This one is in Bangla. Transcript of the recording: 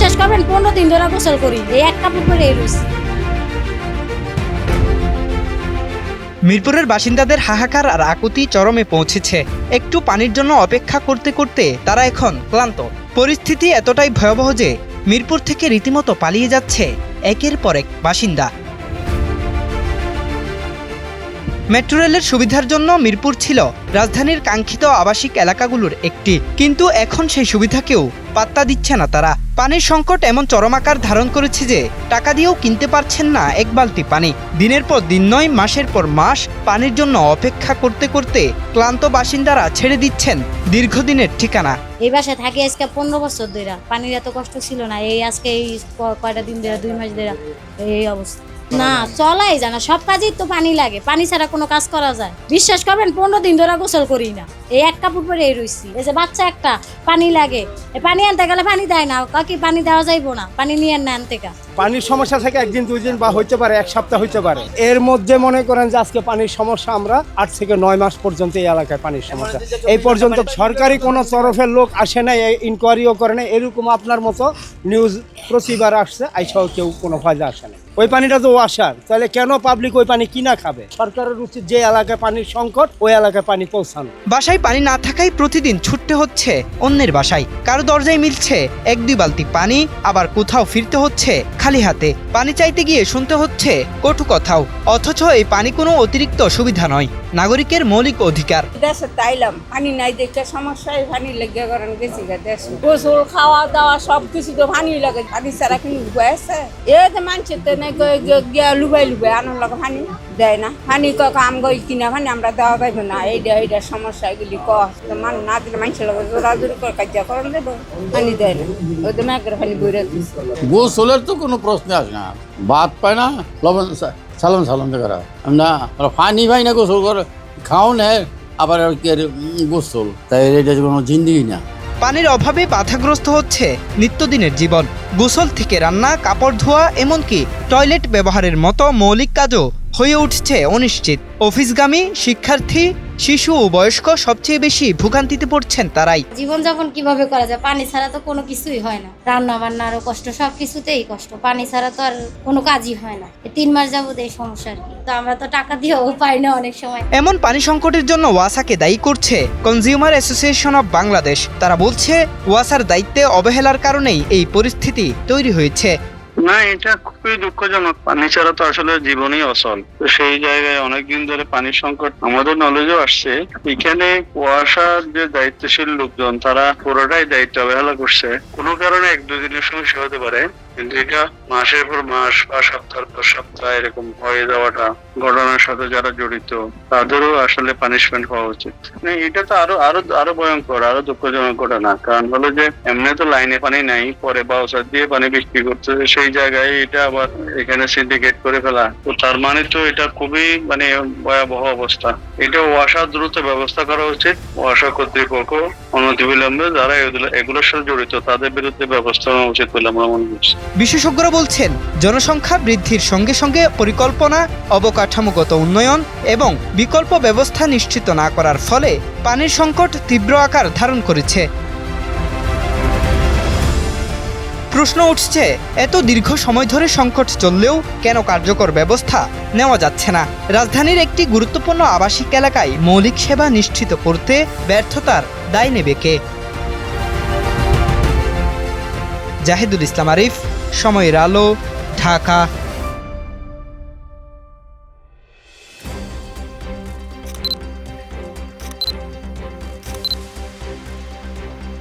বিশ্বাস করবেন 15 দিন ধরে গোসল করি, এই এক কাপড় পরে রয়েছি। মিরপুরের বাসিন্দাদের হাহাকার আর আকুতি চরমে পৌঁছেছে। একটু পানির জন্য অপেক্ষা করতে করতে তারা এখন ক্লান্ত। পরিস্থিতি এতটাই ভয়াবহ যে মিরপুর থেকে রীতিমতো পালিয়ে যাচ্ছে একের পর এক বাসিন্দা। মেট্রো রেলের সুবিধার জন্য মিরপুর ছিল রাজধানীর কাঙ্ক্ষিত আবাসিক এলাকাগুলোর একটি, কিন্তু এখন সেই সুবিধাকেও পাত্তা দিচ্ছে না তারা। পানির সংকট এমন চরম আকার ধারণ করেছে যে টাকা দিয়েও কিনতে পারছেন না এক বালতি পানি। দিনের পর দিন নয়, মাসের পর মাস পানির জন্য অপেক্ষা করতে করতে ক্লান্ত বাসিন্দারা ছেড়ে দিচ্ছেন দীর্ঘদিনের ঠিকানা। এই বাসায় থাকি আজকে 15 বছর ধরে, পানির এত কষ্ট ছিল না। এই আজকে এই কয়টা দিন ধরে, 2 মাস ধরে এই অবস্থা। না চলাই যায় না, সব কাজেই তো পানি লাগে, পানি ছাড়া কোনো কাজ করা যায়? বিশ্বাস করবেন 15 দিন ধরে গোসল করি না, এই এক কাপড় পরে রয়েছি। এই যে বাচ্চা একটা, পানি লাগে, পানি আনতে গেলে পানি দেয় না, কাকি পানি দেওয়া যাইবো না, পানি নিয়ে না আনতে গা। পানির সমস্যা থেকে 1 দিন 2 দিন বা হইতে পারে 1 সপ্তাহ হইতে পারে। এর মধ্যে মনে করেন যে আজকে পানির সমস্যা আমরা 8 থেকে 9 মাস পর্যন্ত এই এলাকায় পানির সমস্যা। এই পর্যন্ত সরকারি কোনো তরফের লোক আসে না, ইনকোয়ারিও করে না। এরকম আপনার মতো নিউজ প্রতিবার আসছে, আইসাও কেউ কোনো ফায়দা আসে না। ওই পানিটা তো ওয়াসার, তাহলে কেন পাবলিক ওই পানি কিনা খাবে? সরকারের উচিত যে এলাকায় পানির সংকট ওই এলাকায় পানি পৌঁছানো। বাসায় পানি না থাকায় প্রতিদিন ছুটতে হচ্ছে অন্যের বাসায়। কারো দরজায় মিলছে 1-2 বালতি পানি, আবার কোথাও ফিরতে হচ্ছে খালি হাতে। পানি চাইতে গিয়ে শুনতে হচ্ছে কটু কথাও, অথচ এই পানি কোনো অতিরিক্ত সুবিধা নয়, নাগরিকের মৌলিক অধিকার। দেশে তাইলাম পানি নাই দেখে সমস্যায় পানি লেগে করেন গেছি দেশে, গোসল খাওয়া দাওয়া সব কিছু তো পানি লাগে। পানি ছাড়া কি উপায় আছে? এ যে মানুষের তো গিয়া লুবাই লুবাই আনার লাগে পানি দেয় না। পানি কাম গই কিনা পানি আমরা দেওয়া যাইব না, এইটা সমস্যা। এগুলি মান না দিলে মানুষের লাগে জোরাজোরি করে কাজ করেন দেবো, পানি দেয় না। ওদের মেঘের পানি বইরে দিচ্ছে। গোসলের তো কোনো প্রশ্ন আসে না, ভাত পায় না, লবণ সালাম করা না, পানি পাই না, গোসল করে খাও নেয়, আবার গোসল, তাই এটা কোনো জিন্দিগি না। পানির অভাবে বাধাগ্রস্ত হচ্ছে নিত্যদিনের জীবন। গোসল থেকে রান্না, কাপড় ধোয়া, এমনকি টয়লেট ব্যবহারের মতো মৌলিক কাজও হয়ে উঠছে অনিশ্চিত। অফিসগামী, শিক্ষার্থী, শিশু ও বয়স্ক সবচেয়ে বেশি ভোগান্তিতে পড়ছেন তারাই। জীবনযাপন কিভাবে করা যায়? পানি ছাড়া তো কোনো কিছুই হয় না, রান্না বান্নারও কষ্ট, সব কিছুতেই কষ্ট। পানি ছাড়া তো আর কোনো কাজই হয় না। 3 মাস যাবত এই সমস্যা আর কি। তো আমরা তো টাকা দিয়েও পাই না অনেক সময়। এমন পানি সংকটের জন্য ওয়াসাকে দায়ী করছে কনজিউমার অ্যাসোসিয়েশন অব বাংলাদেশ। তারা বলছে ওয়াসার দায়িত্বে অবহেলার কারণেই এই পরিস্থিতি তৈরি হয়েছে। না, এটা খুবই দুঃখজনক। পানি ছাড়া তো আসলে জীবনই অচল। তো সেই জায়গায় অনেকদিন ধরে পানির সংকট আমাদের নলেজও আসছে। এখানে কুয়াশার যে দায়িত্বশীল লোকজন, তারা পুরোটাই দায়িত্ব অবহেলা করছে। কোনো কারণে 1-2 দিনের সমস্যা হতে পারে, কিন্তু এটা মাসের পর মাস বা সপ্তাহের পর সপ্তাহ এরকম হয়ে যাওয়াটা, ঘটনার সাথে যারা জড়িত তাদেরও আসলে পানিশমেন্ট হওয়া উচিত। এটা তো আরো ভয়ঙ্কর, আরো দুঃখজনক ঘটনা। কারণ হলো যে এমনি তো লাইনে পানি নাই, পরে বাউসার দিয়ে পানি বিক্রি করতে, সেই জায়গায় এটা আবার এখানে সিন্ডিকেট করে ফেলা, তো তার মানে তো এটা খুবই ভয়াবহ অবস্থা। এটা ওয়াসা দ্রুত ব্যবস্থা করা উচিত। ওয়াসা কর্তৃপক্ষ অনতিবিলম্বে যারা এগুলোর সাথে জড়িত তাদের বিরুদ্ধে ব্যবস্থা নেওয়া উচিত বলে আমরা মনে করছি। বিশেষজ্ঞরা বলছেন জনসংখ্যা বৃদ্ধির সঙ্গে সঙ্গে পরিকল্পনা, অবকাঠামোগত উন্নয়ন এবং বিকল্প ব্যবস্থা নিশ্চিত না করার ফলে পানির সংকট তীব্র আকার ধারণ করেছে। প্রশ্ন উঠছে, এত দীর্ঘ সময় ধরে সংকট চললেও কেন কার্যকর ব্যবস্থা নেওয়া যাচ্ছে না? রাজধানীর একটি গুরুত্বপূর্ণ আবাসিক এলাকায় মৌলিক সেবা নিশ্চিত করতে ব্যর্থতার দায় নেবে কে? জাহিদুল ইসলাম আরিফ, সময়ের আলো, ঢাকা।